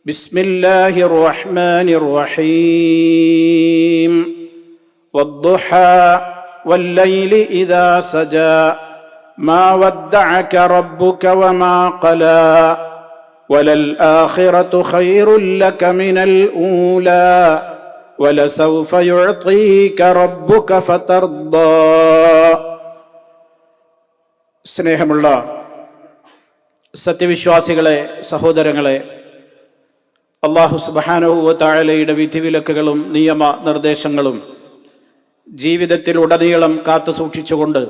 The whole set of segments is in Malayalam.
بسم الله الرحمن الرحيم والضحى والليل إذا سجى ما ودعك ربك وما قلى وللآخرة خير لك من الأولى ولسوف يعطيك ربك فترضى. സ്നേഹമുള്ള സത്യവിശ്വാസികളെ, സഹോദരങ്ങളെ, അല്ലാഹു സുബ്ഹാനഹു വ തആലയുടെ വിധിവിലക്കുകളും നിയമ നിർദ്ദേശങ്ങളും ജീവിതത്തിൽ ഉടനീളം കാത്തു സൂക്ഷിച്ചുകൊണ്ട്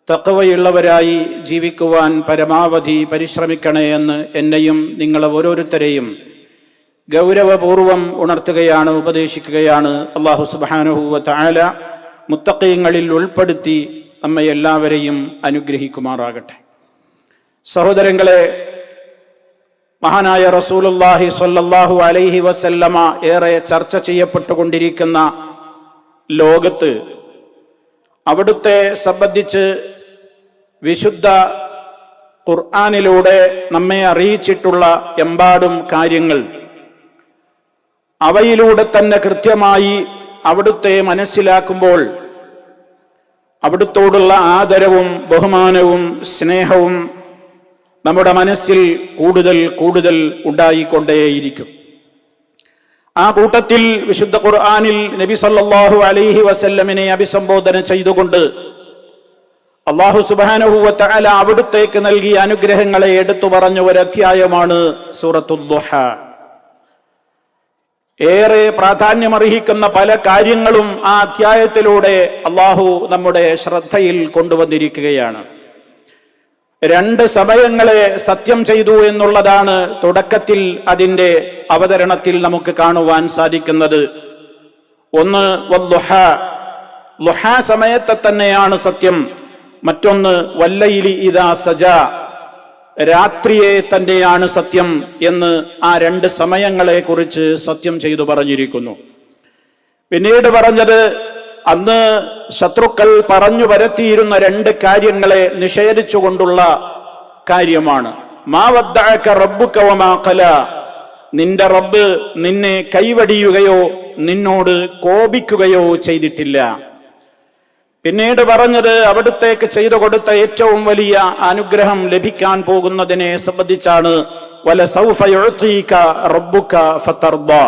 തഖ്വയുള്ളവരായി ജീവിക്കുവാൻ പരമാവധി പരിശ്രമിക്കണേ എന്ന് എന്നെയും നിങ്ങളെ ഓരോരുത്തരെയും ഗൗരവപൂർവം ഉണർത്തുകയാണ്, ഉപദേശിക്കുകയാണ്. അല്ലാഹു സുബ്ഹാനഹു വ തആല മുത്തഖീങ്ങളിൽ ഉൾപ്പെടുത്തി നമ്മെ എല്ലാവരെയും അനുഗ്രഹിക്കുമാറാകട്ടെ. സഹോദരങ്ങളെ, മഹാനായ റസൂലുള്ളാഹി സ്വല്ലല്ലാഹു അലൈഹി വസല്ലമ ഏറെ ചർച്ച ചെയ്യപ്പെട്ടുകൊണ്ടിരിക്കുന്ന ലോകത്ത് അവിടുത്തെ സംബന്ധിച്ച് വിശുദ്ധ ഖുർആനിലൂടെ നമ്മെ അറിയിച്ചിട്ടുള്ള എമ്പാടും കാര്യങ്ങൾ, അവയിലൂടെ തന്നെ കൃത്യമായി അവിടുത്തെ മനസ്സിലാക്കുമ്പോൾ അവിടുത്തോടുള്ള ആദരവും ബഹുമാനവും സ്നേഹവും നമ്മുടെ മനസ്സിൽ കൂടുതൽ കൂടുതൽ ഉണ്ടായിക്കൊണ്ടേയിരിക്കും. ആ കൂട്ടത്തിൽ വിശുദ്ധ ഖുർആനിൽ നബി സല്ലല്ലാഹു അലൈഹി വസല്ലമിനെ അഭിസംബോധന ചെയ്തുകൊണ്ട് അല്ലാഹു സുബ്ഹാനഹു വ തആല അവിടുത്തേക്ക് നൽകിയ അനുഗ്രഹങ്ങളെ എടുത്തു പറഞ്ഞ ഒരു അധ്യായമാണ് സൂറത്തുൽ ദുഹ. ഏറെ പ്രാധാന്യമർഹിക്കുന്ന പല കാര്യങ്ങളും ആ അധ്യായത്തിലൂടെ അല്ലാഹു നമ്മുടെ ശ്രദ്ധയിൽ കൊണ്ടുവന്നിരിക്കുകയാണ്. രണ്ട് സമയങ്ങളെ സത്യം ചെയ്തു എന്നുള്ളതാണ് തുടക്കത്തിൽ അതിൻ്റെ അവതരണത്തിൽ നമുക്ക് കാണുവാൻ സാധിക്കുന്നത്. ഒന്ന് വദ്ദുഹ, ളുഹ സമയത്തെ തന്നെയാണ് സത്യം. മറ്റൊന്ന് വല്ലൈലി ഇദാ സജാ, രാത്രിയെ തന്നെയാണ് സത്യം എന്ന് ആ രണ്ട് സമയങ്ങളെ കുറിച്ച് സത്യം ചെയ്തു പറഞ്ഞിരിക്കുന്നു. പിന്നീട് പറഞ്ഞത് അന്ന് ശത്രുക്കൾ പറഞ്ഞു വരത്തിയിരുന്ന രണ്ട് കാര്യങ്ങളെ നിഷേധിച്ചുകൊണ്ടുള്ള കാര്യമാണ്. മാ വദ്ദഅക റബ്ബുക വമാ ഖലാ, നിന്റെ റബ്ബ് നിന്നെ കൈവടിയുകയോ നിന്നോട് കോപിക്കുകയോ ചെയ്തിട്ടില്ല. പിന്നീട് പറഞ്ഞത് അവിടുത്തേക്ക് ചെയ്തു കൊടുത്ത ഏറ്റവും വലിയ അനുഗ്രഹം ലഭിക്കാൻ പോകുന്നതിനെ സംബന്ധിച്ചാണ്. വലസൗഫ യുഅ്തീക റബ്ബുക ഫതർദാ.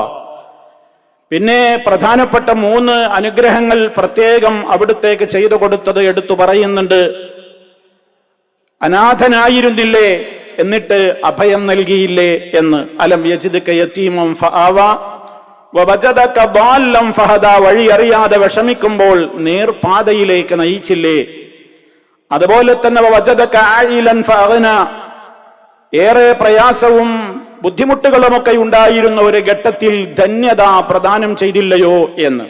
പിന്നെ പ്രധാനപ്പെട്ട 3 അനുഗ്രഹങ്ങൾ പ്രത്യേകം അവിടുത്തേക്ക് ചെയ്തു കൊടുത്തത് എടുത്തു പറയുന്നുണ്ട്. അനാഥനായിരുന്നില്ലേ, എന്നിട്ട് അഭയം നൽകിയില്ലേ എന്ന്. അലം യജിദ്ക യതീമൻ ഫആവാ വവജദക ളാല്ലൻ ഫഹദാ, വഴി അറിയാതെ വിഷമിക്കുമ്പോൾ നേർപാതയിലേക്ക് നയിച്ചില്ലേ. അതുപോലെ തന്നെ വവജദക ആയിലൻ ഫഅഗ്നാ, ഏറെ പ്രയാസവും ബുദ്ധിമുട്ടുകളുമൊക്കെ ഉണ്ടായിരുന്ന ഒരു ഘട്ടത്തിൽ ധന്യത പ്രദാനം ചെയ്തില്ലയോ എന്ന്.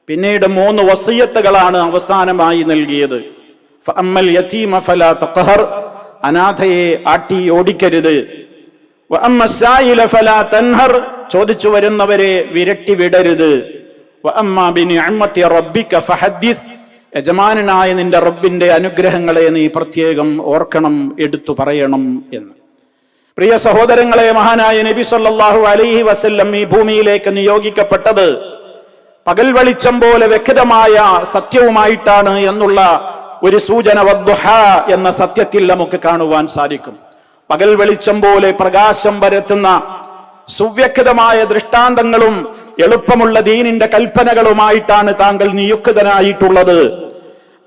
പിന്നീട് 3 വസിയത്തുകളാണ് അവസാനമായി നൽകിയത്. ഫഅമ്മൽ യതീമ ഫലാ തഖ്ഹർ, അനാഥയെ ആട്ടി ഓടിക്കരുത്. വഅമ്മ സായില ഫലാ തൻഹർ, ചോദിച്ചു വരുന്നവരെ വിരട്ടി വിടരുത്. വഅമ്മാ ബിനിഅമതി റബ്ബിക ഫഹദ്ദിസ്, യജമാനനായ നിന്റെ റബ്ബിന്റെ അനുഗ്രഹങ്ങളെ നീ പ്രത്യേകം ഓർക്കണം, എടുത്തു പറയണം എന്ന്. പ്രിയ സഹോദരങ്ങളെ, മഹാനായ നബി സല്ലല്ലാഹു അലൈഹി വസല്ലം ഈ ഭൂമിയിലേക്ക് നിയോഗിക്കപ്പെട്ടത് പകൽ വെളിച്ചം പോലെ വ്യക്തമായ സത്യവുമായിട്ടാണ് എന്നുള്ള ഒരു സൂചന വദ്ദുഹ എന്ന സത്യത്തിൽ നമുക്ക് കാണുവാൻ സാധിക്കും. പകൽ വെളിച്ചം പോലെ പ്രകാശം പരത്തുന്ന സുവ്യക്തമായ ദൃഷ്ടാന്തങ്ങളും എളുപ്പമുള്ള ദീനിന്റെ കൽപ്പനകളുമായിട്ടാണ് താങ്കൾ നിയുക്തനായിട്ടുള്ളത്.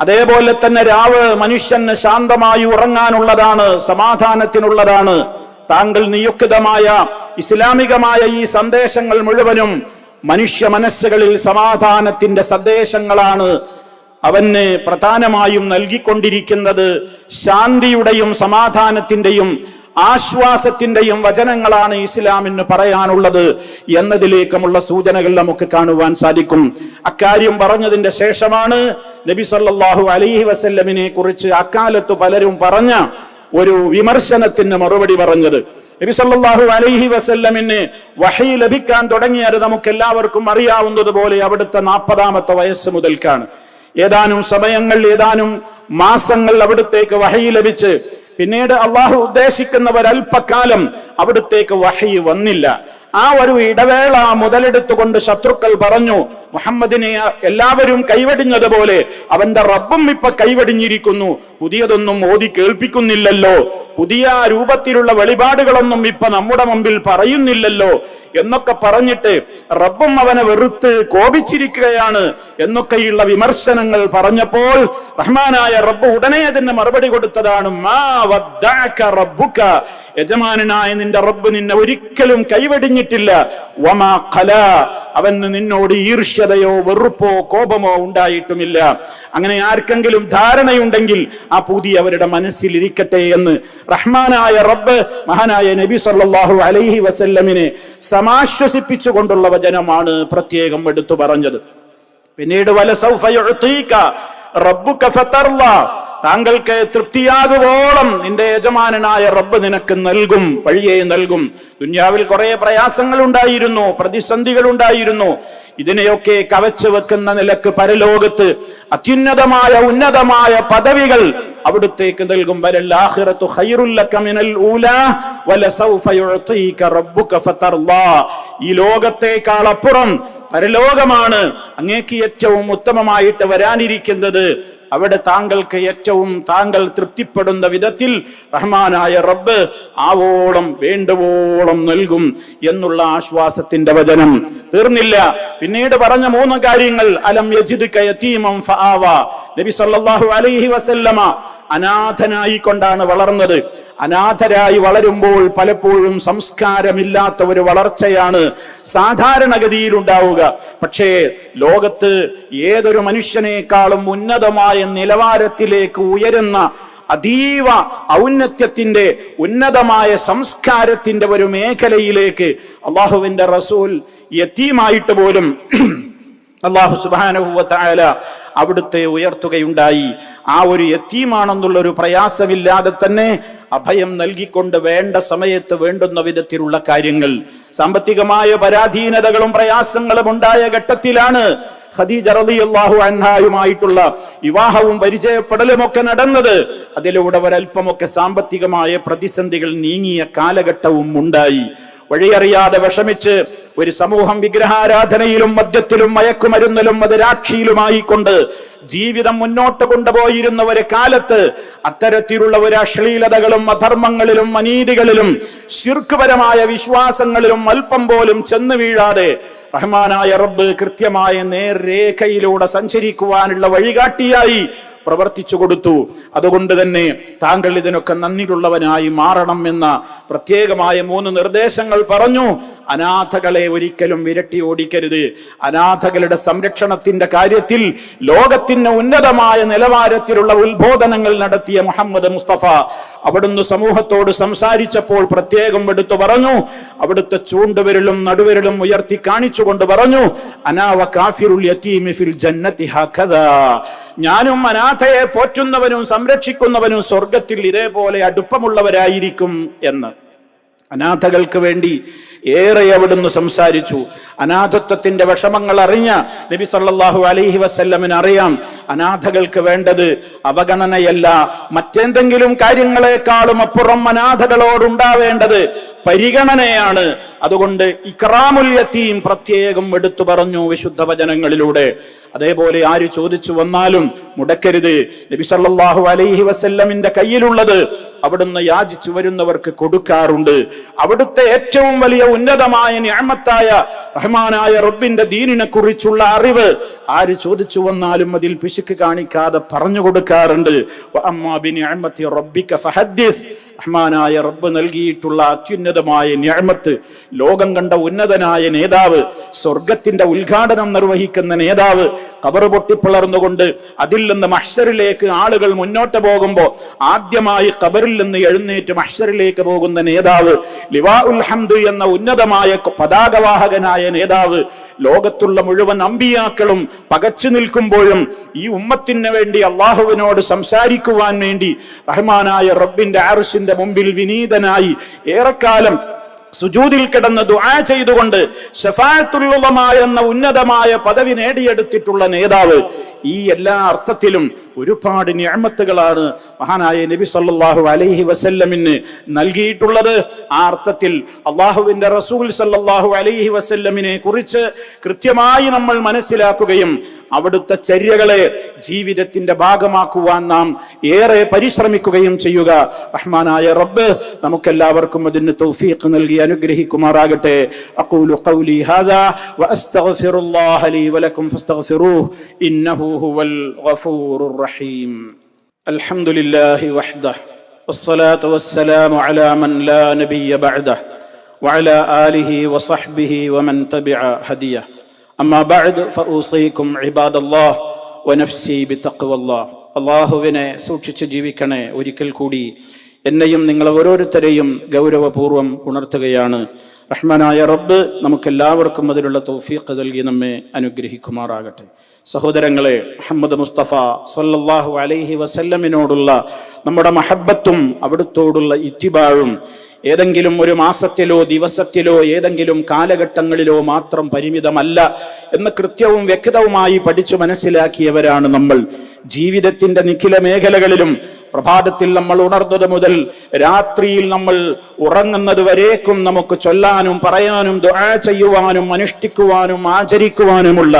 അതേപോലെ തന്നെ രാവ് മനുഷ്യന് ശാന്തമായി ഉറങ്ങാനുള്ളതാണ്, സമാധാനത്തിനുള്ളതാണ്. താങ്കൾ നിയുക്തമായ ഇസ്ലാമികമായ ഈ സന്ദേശങ്ങൾ മുഴുവനും മനുഷ്യ മനസ്സുകളിൽ സമാധാനത്തിന്റെ സന്ദേശങ്ങളാണ് അവന് പ്രധാനമായും നൽകിക്കൊണ്ടിരിക്കുന്നത്. ശാന്തിയുടെയും സമാധാനത്തിന്റെയും ആശ്വാസത്തിന്റെയും വചനങ്ങളാണ് ഇസ്ലാമിന് പറയാനുള്ളത് എന്നതിലേക്കുമുള്ള സൂചനകൾ നമുക്ക് കാണുവാൻ സാധിക്കും. അക്കാര്യം പറഞ്ഞതിന്റെ ശേഷമാണ് നബി സല്ലല്ലാഹു അലൈഹി വസല്ലമിനെ കുറിച്ച് അക്കാലത്ത് പലരും പറഞ്ഞ ഒരു വിമർശനത്തിന് മറുപടി പറഞ്ഞത്. നബി സല്ലല്ലാഹു അലൈഹി വസല്ലമിന് വഹി ലഭിക്കാൻ തുടങ്ങിയത് നമുക്ക് എല്ലാവർക്കും അറിയാവുന്നതുപോലെ അവിടുത്തെ 40ാമത്തെ വയസ്സ് മുതൽക്കാണ്. ഏതാനും സമയങ്ങൾ, ഏതാനും മാസങ്ങൾ അവിടുത്തേക്ക് വഹി ലഭിച്ച് പിന്നീട് അള്ളാഹു ഉദ്ദേശിക്കുന്നവരൽപ്പകാലം അവിടുത്തേക്ക് വഹി വന്നില്ല. ആ ഒരു ഇടവേള മുതലെടുത്തുകൊണ്ട് ശത്രുക്കൾ പറഞ്ഞു, മുഹമ്മദിനെ എല്ലാവരും കൈവെടിഞ്ഞതുപോലെ അവന്റെ റബ്ബും ഇപ്പൊ കൈവെടിഞ്ഞിരിക്കുന്നു, പുതിയതൊന്നും ഓതി കേൾപ്പിക്കുന്നില്ലല്ലോ, പുതിയ രൂപത്തിലുള്ള വെളിപാടുകളൊന്നും ഇപ്പൊ നമ്മുടെ മുമ്പിൽ പറയുന്നില്ലല്ലോ എന്നൊക്കെ പറഞ്ഞിട്ട് റബ്ബും അവനെ വെറുത്ത് കോപിച്ചിരിക്കുകയാണ് എന്നൊക്കെയുള്ള വിമർശനങ്ങൾ പറഞ്ഞപ്പോൾ റഹ്മാനായ റബ്ബ് ഉടനെ അതിന് മറുപടി കൊടുത്തതാണ്, മാ വദ്ദഅക റബ്ബുക, യജമാനനായ നിന്റെ റബ്ബ് നിന്നെ ഒരിക്കലും കൈവെടിഞ്ഞിട്ടില്ല, വമാ ഖലാ, അവന് നിന്നോട് ഈർഷ്യതയോ വെറുപ്പോ കോപമോ ഉണ്ടായിട്ടുമില്ല. അങ്ങനെ ആർക്കെങ്കിലും ധാരണയുണ്ടെങ്കിൽ ആ പൂതി അവരുടെ മനസ്സിൽ ഇരിക്കട്ടെ എന്ന് റഹ്മാനായ റബ്ബ് മഹാനായ നബി സല്ലല്ലാഹു അലൈഹി വസല്ലമിനെ സമാശ്വസിപ്പിച്ചുകൊണ്ടുള്ള വചനമാണ് പ്രത്യേകം എടുത്തു പറഞ്ഞത്. പിന്നീട് വലസൗഫ യുഅതീക റബ്ബുക ഫതർള, താങ്കൾക്ക് തൃപ്തിയാകുവോളം നിന്റെ യജമാനനായ റബ്ബ് നിനക്ക് നൽകും, വഴിയെ നൽകും. ദുനിയാവിൽ കുറെ പ്രയാസങ്ങൾ ഉണ്ടായിരുന്നു, പ്രതിസന്ധികൾ ഉണ്ടായിരുന്നു. ഇതിനെയൊക്കെ കവച്ചു വെക്കുന്ന നിലക്ക് പരലോകത്ത് അത്യുന്നതമായ ഉന്നതമായ പദവികൾ അവിടുത്തേക്ക് നൽകും. വലൽ-ആഖിറതു ഖൈറുൽ ലക മിനൽ ഊലാ വലസൗഫ യുഅതീക റബ്ബുക ഫതർളാ, ഈ ലോകത്തേക്കാൾ അപ്പുറം പരലോകമാണ് അങ്ങേക്ക് ഏറ്റവും ഉത്തമമായിട്ട് വരാനിരിക്കുന്നത്. അവിടെ താങ്കൾക്ക് ഏറ്റവും താങ്കൾ തൃപ്തിപ്പെടുന്ന വിധത്തിൽ റഹ്മാനായ റബ്ബ് ആവോളം വേണ്ടുവോളം നൽകും എന്നുള്ള ആശ്വാസത്തിന്റെ വചനം തീർന്നില്ല. പിന്നീട് പറഞ്ഞ 3 കാര്യങ്ങൾ. അലം യജിദ്ക യതീമൻ ഫആവ, നബി സല്ലല്ലാഹു അലൈഹി വസല്ലമ അനാഥനായി കൊണ്ടാണ് വളർന്നത്. അനാഥരായി വളരുമ്പോൾ പലപ്പോഴും സംസ്കാരമില്ലാത്ത ഒരു വളർച്ചയാണ് സാധാരണഗതിയിൽ ഉണ്ടാവുക. പക്ഷേ ലോകത്ത് ഏതൊരു മനുഷ്യനേക്കാളും ഉന്നതമായ നിലവാരത്തിലേക്ക് ഉയരുന്ന അതീവ ഔന്നത്യത്തിന്റെ ഉന്നതമായ സംസ്കാരത്തിന്റെ ഒരു മേഖലയിലേക്ക് അള്ളാഹുവിന്റെ റസൂൽ യതീമായിട്ട് പോലും അല്ലാഹു സുബ്ഹാനഹു വ തആല അവിടുത്തെ ഉയർത്തുകയുണ്ടായി. ആ ഒരു യതീമാണെന്നുള്ള ഒരു പ്രയാസമില്ലാതെ തന്നെ അഭയം നൽകിക്കൊണ്ട് വേണ്ട സമയത്ത് വേണ്ടുന്ന വിധത്തിലുള്ള കാര്യങ്ങൾ, സാമ്പത്തികമായ പരാധീനതകളും പ്രയാസങ്ങളും ഉണ്ടായ ഘട്ടത്തിലാണ് ഖദീജ റളിയല്ലാഹു അൻഹായുമായിട്ടുള്ള വിവാഹവും പരിചയപ്പെടലും ഒക്കെ നടന്നത്. അതിലൂടെ ഒരൽപ്പമൊക്കെ സാമ്പത്തികമായ പ്രതിസന്ധികൾ നീങ്ങിയ കാലഘട്ടവും ഉണ്ടായി. വഴിയറിയാതെ വിഷമിച്ച് ഒരു സമൂഹം വിഗ്രഹാരാധനയിലും മദ്യത്തിലും മയക്കുമരുന്നിലും മദരാക്ഷിയിലുമായി കൊണ്ട് ജീവിതം മുന്നോട്ട് കൊണ്ടുപോയിരുന്ന ഒരു കാലത്ത് അത്തരത്തിലുള്ള ഒരു അശ്ലീലതകളും അധർമ്മങ്ങളിലും അനീതികളിലും ശിർക്ക്പരമായ വിശ്വാസങ്ങളിലും അല്പം പോലും ചെന്ന് വീഴാതെ റഹ്മാനായ റബ്ബ് കൃത്യമായ നേർരേഖയിലൂടെ സഞ്ചരിക്കുവാനുള്ള വഴികാട്ടിയായി പ്രവർത്തിച്ചു കൊടുത്തു. അതുകൊണ്ട് തന്നെ താങ്കൾ ഇതിനൊക്കെ നന്ദിയുള്ളവനായി മാറണം എന്ന പ്രത്യേകമായ 3 നിർദ്ദേശങ്ങൾ പറഞ്ഞു. അനാഥകളെ ഒരിക്കലും വിരട്ടി ഓടിക്കരുത്. അനാഥകളുടെ സംരക്ഷണത്തിന്റെ കാര്യത്തിൽ ലോകത്തിന് ഉന്നതമായ നിലവാരത്തിലുള്ള ഉത്ബോധനങ്ങൾ നടത്തിയ മുഹമ്മദ് മുസ്തഫ അവിടുന്ന് സമൂഹത്തോട് സംസാരിച്ചപ്പോൾ പ്രത്യേകം എടുത്തു പറഞ്ഞു. അവിടുത്തെ ചൂണ്ടുവിരലും നടുവിരലും ഉയർത്തി കാണിച്ചുകൊണ്ട് പറഞ്ഞു, അനാ വ കാഫിറുൽ യതീമി ഫിൽ ജന്നതി ഹകദാ, ഞാനും അനാഥയെ പോറ്റുന്നവനും സംരക്ഷിക്കുന്നവനും സ്വർഗത്തിൽ ഇതേപോലെ അടുപ്പമുള്ളവരായിരിക്കും എന്ന്. അനാഥകൾക്ക് വേണ്ടി ഏറെ അവിടുന്ന് സംസാരിച്ചു. അനാഥത്വത്തിന്റെ വിഷമങ്ങൾ അറിഞ്ഞ നബി സല്ലല്ലാഹു അലൈഹി വസല്ലമിന് അറിയാം, അനാഥകൾക്ക് വേണ്ടത് അവഗണനയല്ല, മറ്റെന്തെങ്കിലും കാര്യങ്ങളെക്കാളും അപ്പുറം അനാഥകളോടുണ്ടാവേണ്ടത് പരിഗണനയാണ്. അതുകൊണ്ട് ഇക്റാമുൽ യതീം പ്രത്യേകം എടുത്തു പറഞ്ഞു വിശുദ്ധ വചനങ്ങളിലൂടെ. അതേപോലെ ആര് ചോദിച്ചു വന്നാലും മുടക്കരുത്. നബി സല്ലല്ലാഹു അലൈഹി വസല്ലമിന്റെ കയ്യിലുള്ളത് അവിടുന്ന് യാചിച്ചു വരുന്നവർക്ക് കൊടുക്കാറുണ്ട്. അവിടുത്തെ ഏറ്റവും വലിയ ഉന്നതമായ നിഅമത്തായ റഹ്മാനായ റബ്ബിന്റെ ദീനിനെ കുറിച്ചുള്ള അറിവ് ആര് ചോദിച്ചു വന്നാലും അതിൽ പിശുക്ക് കാണിക്കാതെ പറഞ്ഞു കൊടുക്കാറുണ്ട്. വഅമ്മാ ബിനിഅമതി റബ്ബിക ഫഹദ്ദിസ്, റഹ്മാനായ റബ്ബ് നൽകിയിട്ടുള്ള അത്യുന്നതമായ നിഅമത്ത്, ലോകം കണ്ട ഉന്നതനായ നേതാവ്, സ്വർഗത്തിന്റെ ഉദ്ഘാടനം നിർവഹിക്കുന്ന നേതാവ്, ഖബർ പൊട്ടിപ്പിളർന്നുകൊണ്ട് അതിൽ നിന്ന് മഹ്ശറിലേക്ക് ആളുകൾ മുന്നോട്ട് പോകുമ്പോൾ ആദ്യമായി ഖബറിൽ നിന്ന് എഴുന്നേറ്റ് മഹ്ശറിലേക്ക് പോകുന്ന നേതാവ്, ലിവാഉൽ ഹംദ് എന്ന ഉന്നതമായ പതാകവാഹകനായ നേതാവ്, ലോകത്തുള്ള മുഴുവൻ അമ്പിയാക്കളും പകച്ചു നിൽക്കുമ്പോഴും ഈ ഉമ്മത്തിന് വേണ്ടി അള്ളാഹുവിനോട് സംസാരിക്കുവാൻ വേണ്ടി റഹ്മാനായ റബ്ബിന്റെ അർശിന്റെ മുമ്പിൽ വിനീതനായി ഏറെക്കാലം സുജൂദിൽ കിടന്ന് ദുആ ചെയ്തുകൊണ്ട് ശഫാഅത്തുൽ ഉളമ എന്ന ഉന്നതമായ പദവി നേടിയെടുത്തിട്ടുള്ള നേതാവ്, ഈ എല്ലാ അർത്ഥത്തിലും ഒരുപാട് നിഅമത്തുകളാണ് മഹാനായ നബി സല്ലല്ലാഹു അലൈഹി വസല്ലമിന് നൽകിയിട്ടുള്ളത്. ആ അർത്ഥത്തിൽ അള്ളാഹുവിന്റെ റസൂൽ സല്ലല്ലാഹു അലൈഹി വസല്ലമിനെ കുറിച്ച് കൃത്യമായി നമ്മൾ മനസ്സിലാക്കുകയും അവിടുത്തെ ചര്യകളെ ജീവിതത്തിന്റെ ഭാഗമാക്കുവാൻ നാം ഏറെ പരിശ്രമിക്കുകയും ചെയ്യുക. റഹ്മാനായ റബ്ബ് നമുക്കെല്ലാവർക്കും അതിന് തൗഫീഖ് നൽകി അനുഗ്രഹിക്കുമാറാകട്ടെ. അഖൂലു ഖൗലി ഹാദാ വഅസ്തഗ്ഫിറുല്ലാഹ ലീ വലക്കും ഫസ്തഗ്ഫിറൂഹു ഇന്നഹു ഹുവൽ ഗഫൂറുർ റഹീം. അൽഹംദുലില്ലാഹി വഹ്ദഹു വസ്സലാത്തു വസ്സലാമു അലാ മൻ ലാ നബിയ്യ ബഅദഹു വഅലാ ആലിഹി വസഹ്ബിഹി വമൻ തബിഅ ഹദിയഹു. അമ്മാ ബഅദ് ഫഊസീകും ഇബാദല്ലാഹ് വനഫ്സി ബിതഖ്വല്ലാഹ്. അല്ലാഹുവിനെ സൂക്ഷിച്ച് ജീവിക്കണേ. ഒരിക്കൽ കൂടി എന്നെയും നിങ്ങൾ ഓരോരുത്തരെയും ഗൗരവപൂർവ്വം ഉണർത്തുകയാണ്. റഹ്മാനായ റബ്ബ് നമുക്കെല്ലാവർക്കും അതിലുള്ള തൗഫീഖ് നൽകി നമ്മെ അനുഗ്രഹിക്കുമാറാകട്ടെ. സഹോദരങ്ങളെ, മുഹമ്മദ് മുസ്തഫ സല്ലല്ലാഹു അലൈഹി വസല്ലമിനോടുള്ള നമ്മുടെ മഹബ്ബത്തും അവിടുത്തോടുള്ള ഇത്തിബാഴും ഏതെങ്കിലും ഒരു മാസത്തിലോ ദിവസത്തിലോ ഏതെങ്കിലും കാലഘട്ടങ്ങളിലോ മാത്രം പരിമിതമല്ല എന്ന് കൃത്യവും വ്യക്തവുമായി പഠിച്ചു മനസ്സിലാക്കിയവരാണ് നമ്മൾ. ജീവിതത്തിന്റെ നിഖില മേഖലകളിലും പ്രഭാതത്തിൽ നമ്മൾ ഉണർന്നത് മുതൽ രാത്രിയിൽ നമ്മൾ ഉറങ്ങുന്നത് വരേക്കും നമുക്ക് ചൊല്ലാനും പറയാനും ദുആ ചെയ്യുവാനും അനുഷ്ഠിക്കുവാനും ആചരിക്കുവാനുമുള്ള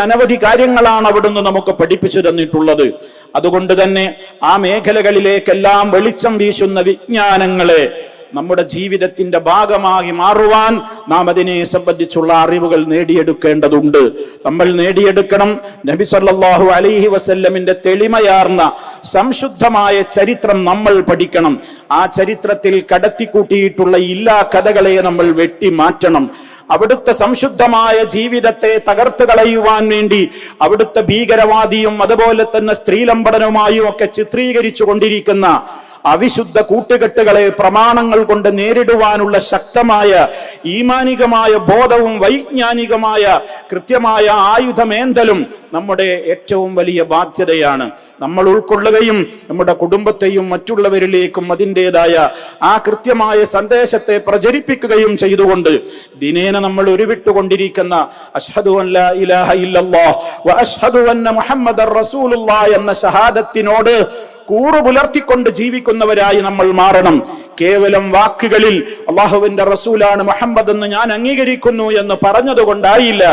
അനവധി കാര്യങ്ങളാണ് അവിടുന്ന് നമുക്ക് പഠിപ്പിച്ചു തന്നിട്ടുള്ളത്. അതുകൊണ്ട് തന്നെ ആ മേഖലകളിലേക്കെല്ലാം വെളിച്ചം വീശുന്ന വിജ്ഞാനങ്ങളെ നമ്മുടെ ജീവിതത്തിന്റെ ഭാഗമായി മാറുവാൻ നാം അതിനെ സംബന്ധിച്ചുള്ള അറിവുകൾ നേടിയെടുക്കേണ്ടതുണ്ട്. നമ്മൾ നേടിയെടുക്കണം. നബി സല്ലല്ലാഹു അലൈഹി വസല്ലമിന്റെ തെളിമയാർന്ന സംശുദ്ധമായ ചരിത്രം നമ്മൾ പഠിക്കണം. ആ ചരിത്രത്തിൽ കടത്തിക്കൂട്ടിയിട്ടുള്ള എല്ലാ കഥകളെ നമ്മൾ വെട്ടി മാറ്റണം. അവിടുത്തെ സംശുദ്ധമായ ജീവിതത്തെ തകർത്ത് കളയുവാൻ വേണ്ടി അവിടുത്തെ ഭീകരവാദിയും അതുപോലെ തന്നെ സ്ത്രീലംബടനുമായും ഒക്കെ ചിത്രീകരിച്ചു കൊണ്ടിരിക്കുന്ന അവിശുദ്ധ കൂട്ടുകെട്ടുകളെ പ്രമാണങ്ങൾ കൊണ്ട് നേരിടുവാനുള്ള ശക്തമായ ഈമാനികമായ ബോധവും വൈജ്ഞാനികമായ കൃത്യമായ ആയുധമേന്തലും നമ്മുടെ ഏറ്റവും വലിയ ബാധ്യതയാണ്. നമ്മൾ ഉൾക്കൊള്ളുകയും നമ്മുടെ കുടുംബത്തെയും മറ്റുള്ളവരിലേക്കും അതിൻ്റെതായ ആ കൃത്യമായ സന്ദേശത്തെ പ്രചരിപ്പിക്കുകയും ചെയ്തുകൊണ്ട് ദിനേന നമ്മൾ ഉരുവിട്ടുകൊണ്ടിരിക്കുന്ന അശ്ഹദു അൻ ലാ ഇലാഹ ഇല്ലല്ലാഹ് വ അശ്ഹദു അന്ന മുഹമ്മദർ റസൂലുള്ളാഹ് എന്ന ഷഹാദത്തിനോട് കൂറു പുലർത്തിക്കൊണ്ട് ജീവിക്കുന്നവരായി നമ്മൾ മാറണം. കേവലം വാക്കുകളിൽ അള്ളാഹുവിന്റെ റസൂലാണ് മുഹമ്മദ് എന്ന് ഞാൻ അംഗീകരിക്കുന്നു എന്ന് പറഞ്ഞതുകൊണ്ടായില്ല.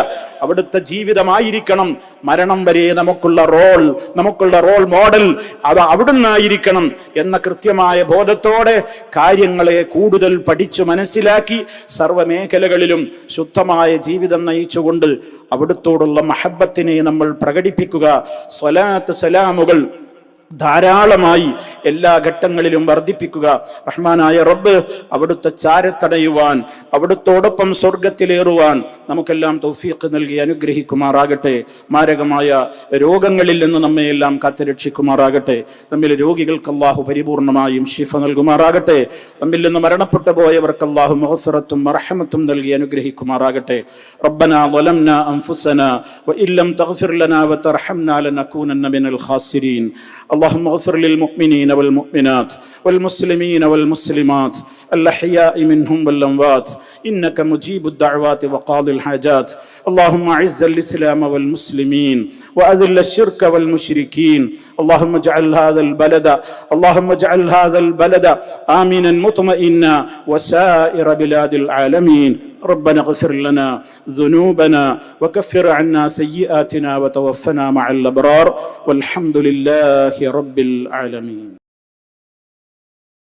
അവിടുത്തെ ജീവിതമായിരിക്കണം മരണം വരെ നമുക്കുള്ള റോൾ മോഡൽ. അത് അവിടുന്നായിരിക്കണം എന്ന കൃത്യമായ ബോധത്തോടെ കാര്യങ്ങളെ കൂടുതൽ പഠിച്ചു മനസ്സിലാക്കി സർവ്വമേഖലകളിലും ശുദ്ധമായ ജീവിതം നയിച്ചുകൊണ്ട് അവിടുത്തോടുള്ള മഹബത്തിനെ നമ്മൾ പ്രകടിപ്പിക്കുക. സ്വലാത്ത് സലാമുകൾ ധാരാളമായി എല്ലാ ഘട്ടങ്ങളിലും വർദ്ധിപ്പിക്കുക. റഹ്മാനായ റബ്ബ് അവിടുത്തെ ചാരത്തടയുവാൻ അവിടുത്തോടൊപ്പം സ്വർഗത്തിലേറുവാൻ നമുക്കെല്ലാം തൗഫീഖ് നൽകി അനുഗ്രഹിക്കുമാറാകട്ടെ. മാരകമായ രോഗങ്ങളിൽ നിന്ന് നമ്മയെല്ലാം കാത്തുരക്ഷിക്കുമാറാകട്ടെ. നമ്മിൽ രോഗികൾക്ക് അല്ലാഹു പരിപൂർണമായും ശിഫ നൽകുമാറാകട്ടെ. നമ്മിൽ നിന്ന് മരണപ്പെട്ടു പോയവർക്ക് അല്ലാഹു മഗ്ഫിറത്തും മർഹമത്തും നൽകി അനുഗ്രഹിക്കുമാറാകട്ടെ. റബ്ബനാ ളലംനാ അൻഫുസനാ വഇല്ലം തഗ്ഫിർ ലനാ വതർഹംനാ ലനകൂനന്ന മിനൽ ഖാസിരീൻ. اللهم اغفر للمؤمنين والمؤمنات والمسلمين والمسلمات الأحياء منهم والأموات إنك مجيب الدعوات وقاضي الحاجات. اللهم أعز الإسلام والمسلمين وأذل الشرك والمشركين. اللهم اجعل هذا البلد آمنا مطمئنا وسائر بلاد العالمين. ربنا اغفر لنا ذنوبنا وكفر عنا سيئاتنا وتوفنا مع الأبرار والحمد لله رب العالمين.